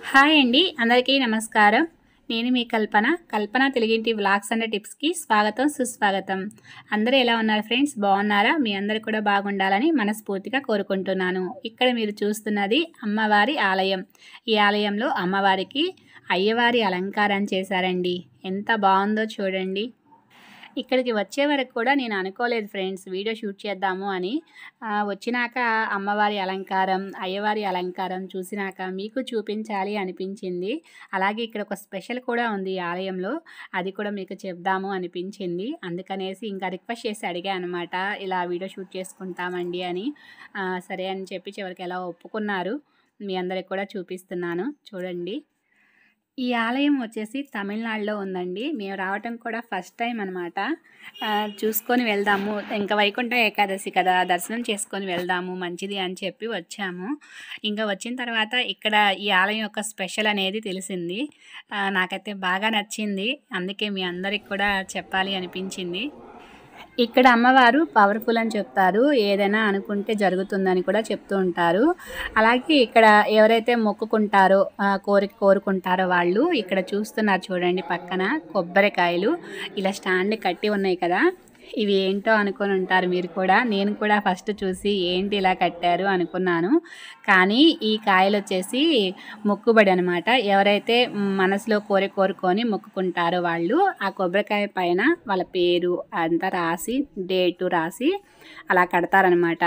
Hi అండి, అందరికీ నమస్కారం. నేను మీ కల్పన తెలుగింటి వ్లాగ్స్ అండ్ టిప్స్కి స్వాగతం, సుస్వాగతం. అందరూ ఎలా ఉన్నారు ఫ్రెండ్స్? బాగున్నారా? మీ అందరు కూడా బాగుండాలని మనస్ఫూర్తిగా కోరుకుంటున్నాను. ఇక్కడ మీరు చూస్తున్నది అమ్మవారి ఆలయం. ఈ ఆలయంలో అమ్మవారికి అయ్యవారి అలంకారం చేశారండి. ఎంత బాగుందో చూడండి. ఇక్కడికి వచ్చే వరకు కూడా నేను అనుకోలేదు ఫ్రెండ్స్ వీడియో షూట్ చేద్దాము అని. వచ్చినాక అమ్మవారి అలంకారం, అయ్యవారి అలంకారం చూసినాక మీకు చూపించాలి అనిపించింది. అలాగే ఇక్కడ ఒక స్పెషల్ కూడా ఉంది ఈ ఆలయంలో, అది కూడా మీకు చెప్దాము అనిపించింది. అందుకనేసి ఇంకా రిక్వెస్ట్ చేసి అడిగా అనమాట, ఇలా వీడియో షూట్ చేసుకుంటామండి అని. సరే అని చెప్పి చివరికి ఎలా ఒప్పుకున్నారు. మీ అందరికి కూడా చూపిస్తున్నాను చూడండి. ఈ ఆలయం వచ్చేసి తమిళనాడులో ఉందండి. మేము రావటం కూడా ఫస్ట్ టైం అనమాట. చూసుకొని వెళ్దాము, ఇంకా వైకుంఠ ఏకాదశి కదా, దర్శనం చేసుకొని వెళ్దాము మంచిది అని చెప్పి వచ్చాము. ఇంకా వచ్చిన తర్వాత ఇక్కడ ఈ ఆలయం యొక్క స్పెషల్ అనేది తెలిసింది. నాకైతే బాగా నచ్చింది, అందుకే మీ అందరికి కూడా చెప్పాలి అనిపించింది. ఇక్కడ అమ్మవారు పవర్ఫుల్ అని చెప్తారు, ఏదైనా అనుకుంటే జరుగుతుందని కూడా చెప్తూ ఉంటారు. అలాగే ఇక్కడ ఎవరైతే మొక్కుకుంటారో, కోరిక కోరుకుంటారో వాళ్ళు ఇక్కడ చూస్తున్నారు చూడండి. పక్కన కొబ్బరికాయలు ఇలా స్టాండ్ కట్టి ఉన్నాయి కదా, ఇవి ఏంటో అనుకొని ఉంటారు మీరు కూడా. నేను కూడా ఫస్ట్ చూసి ఏంటి ఇలా కట్టారు అనుకున్నాను. కానీ ఈ కాయలు వచ్చేసి మొక్కుబడి అనమాట. ఎవరైతే మనసులో కోరుకొని మొక్కుకుంటారో వాళ్ళు ఆ కొబ్బరికాయ పైన వాళ్ళ పేరు అంతా రాసి, డేటు రాసి అలా కడతారనమాట.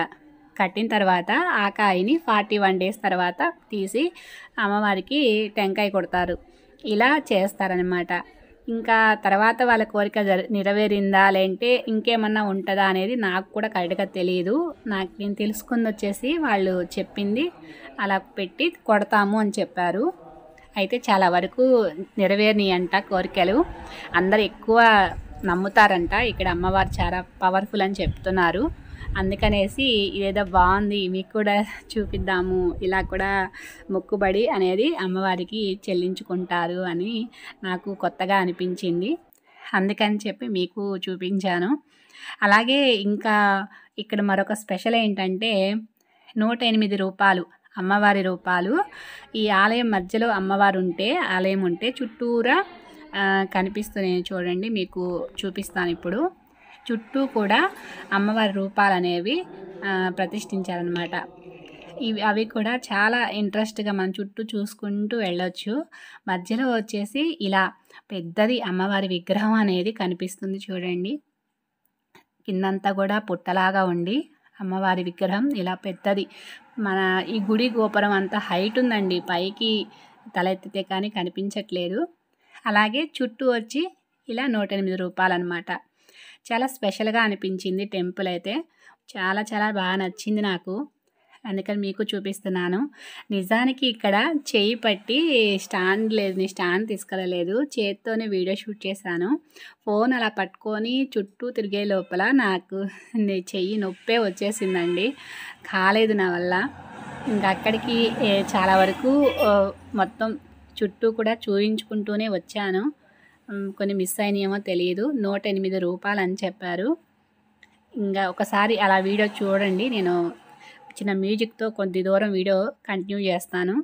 కట్టిన తర్వాత ఆ కాయని 41 డేస్ తర్వాత తీసి అమ్మవారికి టెంకాయ కొడతారు. ఇలా చేస్తారనమాట. ఇంకా తర్వాత వాళ్ళ కోరిక నెరవేరిందా లేదంటే ఇంకేమన్నా ఉంటుందా అనేది నాకు కూడా కరెక్ట్గా తెలియదు. నేను తెలుసుకుంది వచ్చేసి వాళ్ళు చెప్పింది అలా పెట్టి కొడతాము అని చెప్పారు. అయితే చాలా వరకు నెరవేరినాయంట కోరికలు. అందరు ఎక్కువ నమ్ముతారంట. ఇక్కడ అమ్మవారు చాలా పవర్ఫుల్ అని చెప్తున్నారు. అందుకనేసి ఇదేదో బాగుంది, మీకు కూడా చూపిద్దాము, ఇలా కూడా మొక్కుబడి అనేది అమ్మవారికి చెల్లించుకుంటారు అని నాకు కొత్తగా అనిపించింది. అందుకని చెప్పి మీకు చూపించాను. అలాగే ఇంకా ఇక్కడ మరొక స్పెషల్ ఏంటంటే 108 రూపాలు అమ్మవారి రూపాలు. ఈ ఆలయం మధ్యలో అమ్మవారు ఉంటే, ఆలయం ఉంటే చుట్టూరా కనిపిస్తున్నాయి చూడండి, మీకు చూపిస్తాను ఇప్పుడు. చుట్టూ కూడా అమ్మవారి రూపాలు అనేవి ప్రతిష్ఠించారనమాట. అవి కూడా చాలా ఇంట్రెస్ట్గా మనం చుట్టూ చూసుకుంటూ వెళ్ళొచ్చు. మధ్యలో వచ్చేసి ఇలా పెద్దది అమ్మవారి విగ్రహం అనేది కనిపిస్తుంది చూడండి. కిందంతా కూడా పుట్టలాగా ఉండి అమ్మవారి విగ్రహం ఇలా పెద్దది. మన ఈ గుడి గోపురం అంతా హైట్ ఉందండి, పైకి తలెత్తితే కానీ కనిపించట్లేదు. అలాగే చుట్టూ వచ్చి ఇలా 108 రూపాయలు అనమాట. చాలా స్పెషల్గా అనిపించింది టెంపుల్ అయితే. చాలా చాలా బాగా నచ్చింది నాకు, అందుకని మీకు చూపిస్తున్నాను. నిజానికి ఇక్కడ చేయి పట్టి స్టాండ్ లేదు, నేను స్టాండ్ తీసుకెళ్ళలేదు, చేతితోనే వీడియో షూట్ చేశాను. ఫోన్ అలా పట్టుకొని చుట్టూ తిరిగే లోపల నాకు చెయ్యి నొప్పే వచ్చేసిందండి, కాలేదు నా వల్ల. ఇంకా అక్కడికి చాలా వరకు మొత్తం చుట్టూ కూడా చూయించుకుంటూనే వచ్చాను. కొన్ని మిస్ అయినాయేమో తెలియదు. 108 రూపాయలు అని చెప్పారు. ఇంకా ఒకసారి అలా వీడియో చూడండి. నేను చిన్న మ్యూజిక్తో కొద్ది దూరం వీడియో కంటిన్యూ చేస్తాను.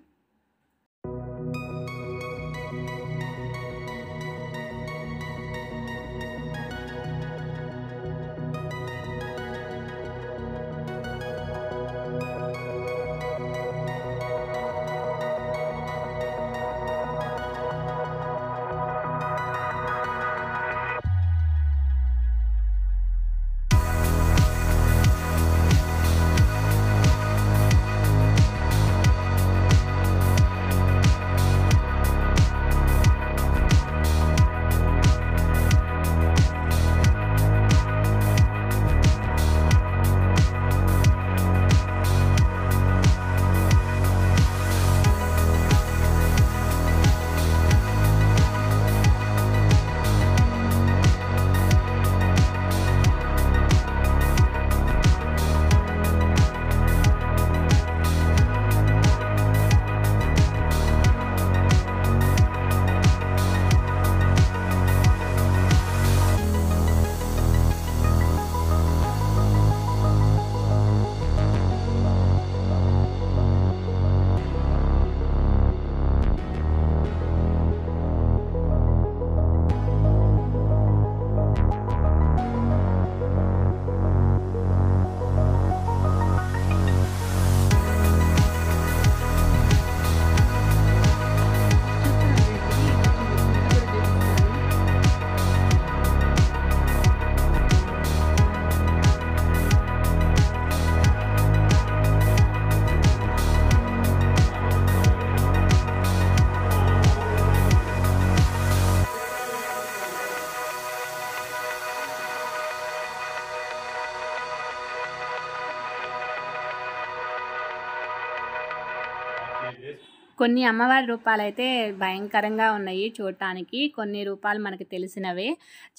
కొన్ని అమ్మవారి రూపాలైతే భయంకరంగా ఉన్నాయి చూడటానికి. కొన్ని రూపాలు మనకు తెలిసినవే.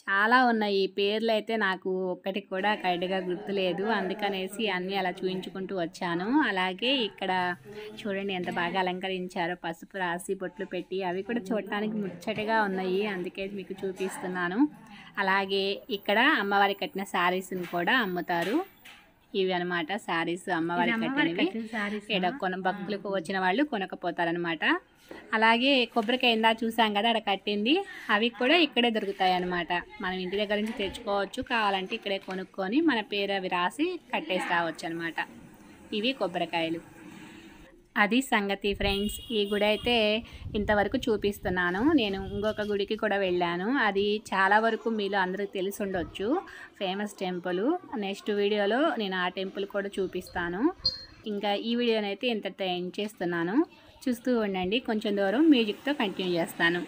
చాలా ఉన్నాయి. పేర్లైతే నాకు ఒక్కటి కూడా కరెక్ట్‌గా గుర్తులేదు. అందుకనేసి అన్నీ అలా చూయించుకుంటూ వచ్చాను. అలాగే ఇక్కడ చూడండి ఎంత బాగా అలంకరించారో పసుపు రాసి బొట్లు పెట్టి. అవి కూడా చూడటానికి ముచ్చటగా ఉన్నాయి. అందుకే మీకు చూపిస్తున్నాను. అలాగే ఇక్కడ అమ్మవారికి కట్టిన శారీస్‌ని కూడా అమ్ముతారు. ఇవి అనమాట శారీస్ అమ్మవారికి కట్టినవి. ఇక్కడ భక్తులకు వచ్చిన వాళ్ళు కొనకపోతారనమాట. అలాగే కొబ్బరికాయ ఇందా చూసాం కదా అక్కడ కట్టింది, అవి కూడా ఇక్కడే దొరుకుతాయి అన్నమాట. మనం ఇంటి దగ్గర నుంచి తెచ్చుకోవచ్చు, కావాలంటే ఇక్కడే కొనుక్కొని మన పేరు అవి రాసి కట్టేసి రావచ్చు అనమాట. ఇవి కొబ్బరికాయలు. అది సంగతి ఫ్రెండ్స్. ఈ గుడి అయితే ఇంతవరకు చూపిస్తున్నాను. నేను ఇంకొక గుడికి కూడా వెళ్ళాను. అది చాలా వరకు మీలో అందరికీ తెలిసి ఉండొచ్చు, ఫేమస్ టెంపుల్. నెక్స్ట్ వీడియోలో నేను ఆ టెంపుల్ కూడా చూపిస్తాను. ఇంకా ఈ వీడియోనైతే ఇంతటితో ఎండ్ చేస్తున్నాను. చూస్తూ ఉండండి. కొంచెం దూరం మ్యూజిక్తో కంటిన్యూ చేస్తాను.